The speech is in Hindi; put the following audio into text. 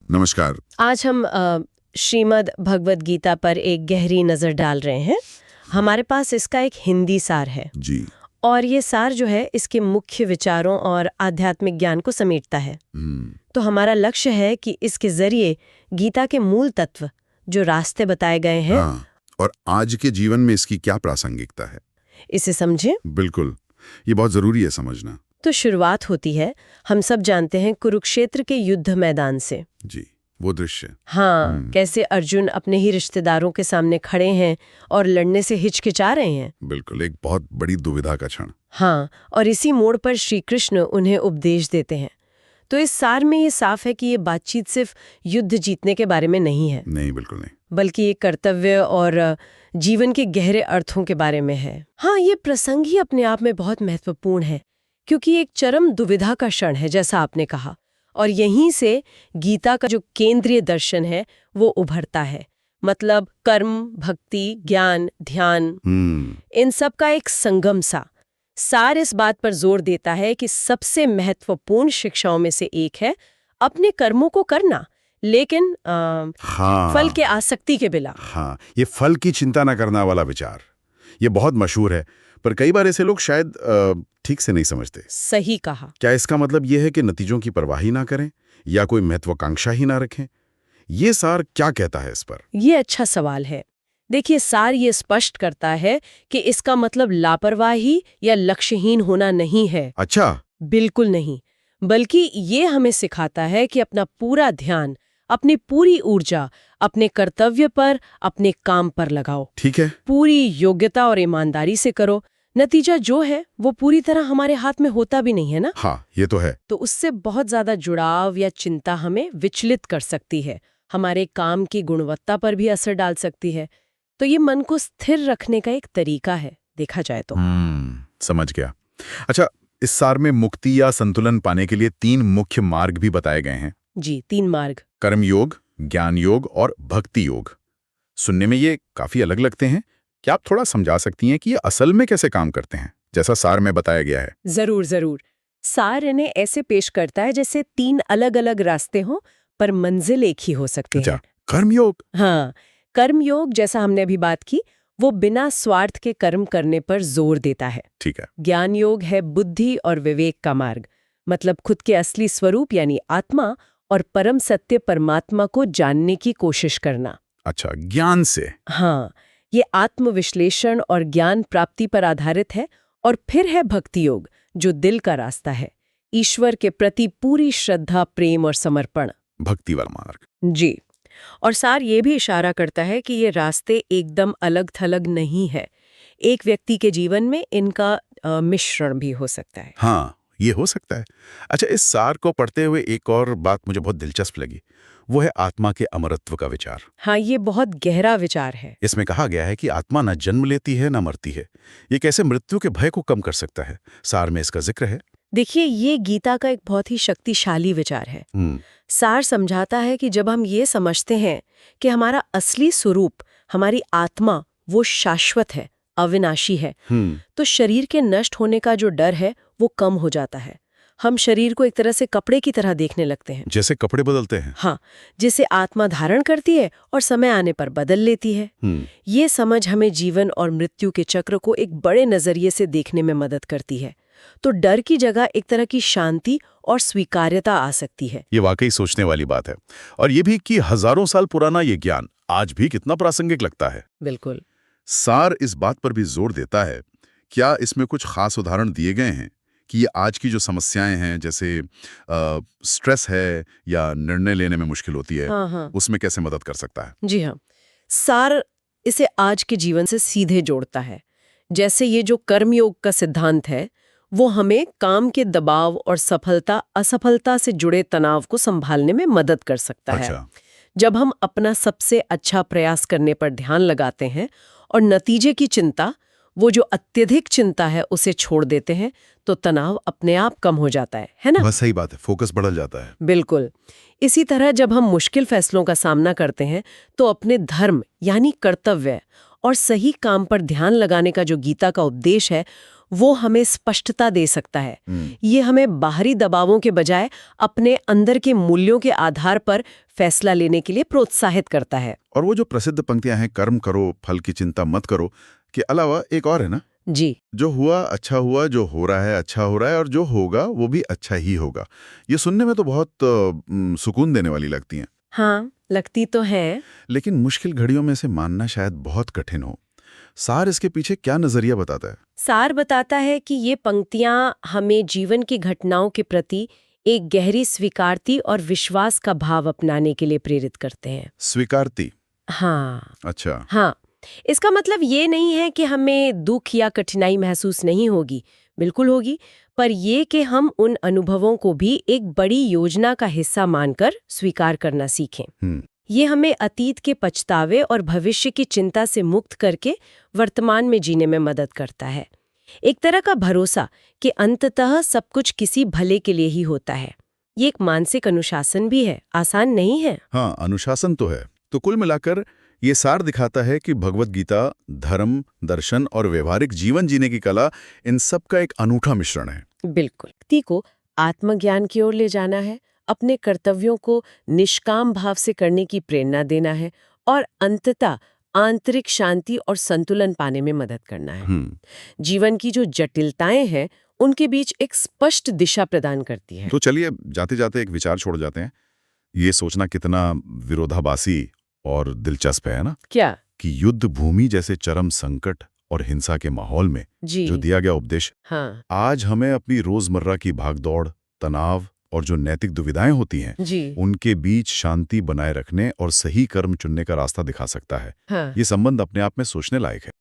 नमस्कार। आज हम श्रीमद् भगवद गीता पर एक गहरी नज़र डाल रहे हैं। हमारे पास इसका एक हिंदी सार है जी। और ये सार जो है इसके मुख्य विचारों और आध्यात्मिक ज्ञान को समेटता है। तो हमारा लक्ष्य है कि इसके जरिए गीता के मूल तत्व जो रास्ते बताए गए हैं और आज के जीवन में इसकी क्या प्रासंगिकता है, इसे समझें। बिल्कुल, ये बहुत जरूरी है समझना। तो शुरुआत होती है, हम सब जानते हैं, कुरुक्षेत्र के युद्ध मैदान से। जी, वो दृश्य। हाँ, कैसे अर्जुन अपने ही रिश्तेदारों के सामने खड़े हैं और लड़ने से हिचकिचा रहे हैं। बिल्कुल, एक बहुत बड़ी दुविधा का क्षण। हाँ, और इसी मोड़ पर श्री कृष्ण उन्हें उपदेश देते हैं। तो इस सार में ये साफ है कि ये बातचीत सिर्फ युद्ध जीतने के बारे में नहीं है। नहीं, बिल्कुल नहीं। बल्कि ये कर्तव्य और जीवन के गहरे अर्थों के बारे में है। हाँ, ये प्रसंग ही अपने आप में बहुत महत्वपूर्ण है, क्योंकि एक चरम दुविधा का क्षण है, जैसा आपने कहा, और यहीं से गीता का जो केंद्रीय दर्शन है वो उभरता है। मतलब कर्म, भक्ति, ज्ञान, ध्यान, इन सब का एक संगम सा। सार इस बात पर जोर देता है कि सबसे महत्वपूर्ण शिक्षाओं में से एक है अपने कर्मों को करना, लेकिन फल के आसक्ति के बिना। हाँ, ये फल की चिंता न करना वाला विचार, ये बहुत मशहूर है, पर कई बार ऐसे लोग शायद ठीक से नहीं समझते। सही कहा। क्या इसका मतलब ये है कि नतीजों की परवाह ही ना करें या कोई महत्वाकांक्षा ही ना रखें? ये सार क्या कहता है इस पर? ये अच्छा सवाल है। देखिए, सार ये स्पष्ट करता है कि इसका मतलब लापरवाही या लक्ष्यहीन होना नहीं है। अच्छा, बिल्कुल नहीं, बल्कि ये हमें सिखाता है कि अपना पूरा ध्यान, अपनी पूरी ऊर्जा अपने कर्तव्य पर, अपने काम पर लगाओ। ठीक है। पूरी योग्यता और ईमानदारी से करो। नतीजा जो है वो पूरी तरह हमारे हाथ में होता भी नहीं है ना। हाँ, ये तो है। तो उससे बहुत ज्यादा जुड़ाव या चिंता हमें विचलित कर सकती है, हमारे काम की गुणवत्ता पर भी असर डाल सकती है। तो ये मन को स्थिर रखने का एक तरीका है, देखा जाए तो। समझ गया। अच्छा, इस सार में मुक्ति या संतुलन पाने के लिए 3 मुख्य मार्ग भी बताए गए हैं। जी, 3 मार्ग। कर्म योग, ज्ञान योग और भक्ति योग। सुनने में ये काफी अलग लगते हैं। क्या आप थोड़ा समझा सकती हैं कि ये असल में कैसे काम करते हैं, जैसा सार में बताया गया है? जरूर जरूर। सार इन्हें ऐसे पेश करता है जैसे 3 अलग अलग रास्ते हों, पर मंजिल एक ही हो सकती है। कर्मयोग। हाँ, कर्मयोग, जैसा हमने अभी बात की, वो बिना स्वार्थ के कर्म करने पर जोर देता है। ठीक है। ज्ञान योग है बुद्धि और विवेक का मार्ग, मतलब खुद के असली स्वरूप यानी आत्मा और परम सत्य परमात्मा को जानने की कोशिश करना। अच्छा, ज्ञान से। हाँ, ये आत्मविश्लेषण और ज्ञान प्राप्ति पर आधारित है। और फिर है भक्ति योग, जो दिल का रास्ता है, ईश्वर के प्रति पूरी श्रद्धा, प्रेम और समर्पण। भक्ति वाला मार्ग। जी। और सार ये भी इशारा करता है कि ये रास्ते एकदम अलग थलग नहीं है। एक व्यक्ति के जीवन में इनका मिश्रण भी हो सकता है। हाँ, ये हो सकता है। अच्छा, इस सार को पढ़ते हुए एक और बात मुझे बहुत दिलचस्प लगी, वो है आत्मा के अमरत्व का विचार। हाँ, ये बहुत गहरा विचार है। इसमें कहा गया है कि आत्मा न जन्म लेती है न मरती है। ये कैसे मृत्यु के भय को कम कर सकता है? सार में इसका जिक्र है। देखिए, ये गीता का एक बहुत ही शक्तिशाली विचार है। सार समझाता है कि जब हम ये समझते हैं कि हमारा असली स्वरूप, हमारी आत्मा, वो शाश्वत है, अविनाशी है, तो शरीर के नष्ट होने का जो डर है वो कम हो जाता है। हम शरीर को एक तरह से कपड़े की तरह देखने लगते हैं। जैसे कपड़े बदलते हैं। हाँ, जिसे आत्मा धारण करती है और समय आने पर बदल लेती है। ये समझ हमें जीवन और मृत्यु के चक्र को एक बड़े नजरिए से देखने में मदद करती है। तो डर की जगह एक तरह की शांति और स्वीकार्यता आ सकती है। ये वाकई सोचने वाली बात है। और ये भी कि हजारों साल पुराना ये ज्ञान आज भी कितना प्रासंगिक लगता है। बिल्कुल। सार इस बात पर भी जोर देता है, क्या इसमें कुछ खास उदाहरण दिए गए हैं कि ये आज की जो समस्याएं हैं, जैसे स्ट्रेस है या निर्णय लेने में मुश्किल होती है, हाँ। उसमें कैसे मदद कर सकता है? जी हाँ, सार इसे आज के जीवन से सीधे जोड़ता है। जैसे ये जो कर्मयोग का सिद्धांत है, वो हमें काम के दबाव और सफलता असफलता से जुड़े तनाव को संभालने में मदद कर सकता है। जब हम अपना सबसे अच्छा प्रयास करने पर ध्यान लगाते हैं और नतीजे की चिंता, वो जो अत्यधिक चिंता है, उसे छोड़ देते हैं, तो तनाव अपने आप कम हो जाता है ना? बस सही बात है, फोकस बढ़ जाता है। बिल्कुल। इसी तरह जब हम मुश्किल फैसलों का सामना करते हैं, तो अपने धर्म यानी कर्तव्य और सही काम पर ध्यान लगाने का जो गीता का उपदेश है, वो हमें स्पष्टता दे सकता है। हम्म, ये हमें बाहरी दबावों के बजाय अपने अंदर के मूल्यों के आधार पर फैसला लेने के लिए प्रोत्साहित करता है। और वो जो प्रसिद्ध पंक्तियां हैं, कर्म करो फल की चिंता मत करो, के अलावा एक और है ना, जी जो हुआ अच्छा हुआ, जो हो रहा है अच्छा हो रहा है, और जो होगा वो भी अच्छा ही होगा। ये सुनने में तो बहुत सुकून देने वाली लगती हैं, हाँ, लगती तो है। लेकिन मुश्किल घड़ियों में से मानना शायद बहुत कठिन हो। सार इसके पीछे क्या नजरिया बताता है? सार बताता है कि ये पंक्तियां हमें जीवन की घटनाओं के प्रति एक गहरी स्वीकारती और विश्वास का भाव अपनाने के लिए प्रेरित करते हैं। स्वीकारती? हाँ अच्छा। हाँ, इसका मतलब ये नहीं है कि हमें दुख या कठिनाई महसूस नहीं होगी, बिल्कुल होगी, पर ये कि हम उन अनुभवों को भी एक बड़ी योजना का हिस्सा मानकर स्वीकार करना सीखें। ये हमें अतीत के पछतावे और भविष्य की चिंता से मुक्त करके वर्तमान में जीने में मदद करता है। एक तरह का भरोसा कि अंततः सब कुछ किसी भले के लिए ही होता है। ये एक मानसिक अनुशासन भी है, आसान नहीं है। हाँ, अनुशासन तो है। तो कुल मिलाकर ये सार दिखाता है कि भगवत गीता धर्म, दर्शन और व्यवहारिक जीवन जीने की कला, इन सब का एक अनूठा मिश्रण है। बिल्कुल। व्यक्ति को आत्मज्ञान की ओर ले जाना है, अपने कर्तव्यों को निष्काम भाव से करने की प्रेरणा देना है और अंततः आंतरिक शांति और संतुलन पाने में मदद करना है। जीवन की जो जटिलताएं हैं, उनके बीच एक स्पष्ट दिशा प्रदान करती है। तो चलिए जाते जाते एक विचार छोड़ जाते हैं। ये सोचना कितना विरोधाभासी और दिलचस्प है ना, क्या? कि युद्ध भूमि जैसे चरम संकट और हिंसा के माहौल में जी जो दिया गया उपदेश हाँ आज हमें अपनी रोजमर्रा की भागदौड़, तनाव और जो नैतिक दुविधाएं होती हैं, जी उनके बीच शांति बनाए रखने और सही कर्म चुनने का रास्ता दिखा सकता है। हाँ ये संबंध अपने आप में सोचने लायक है।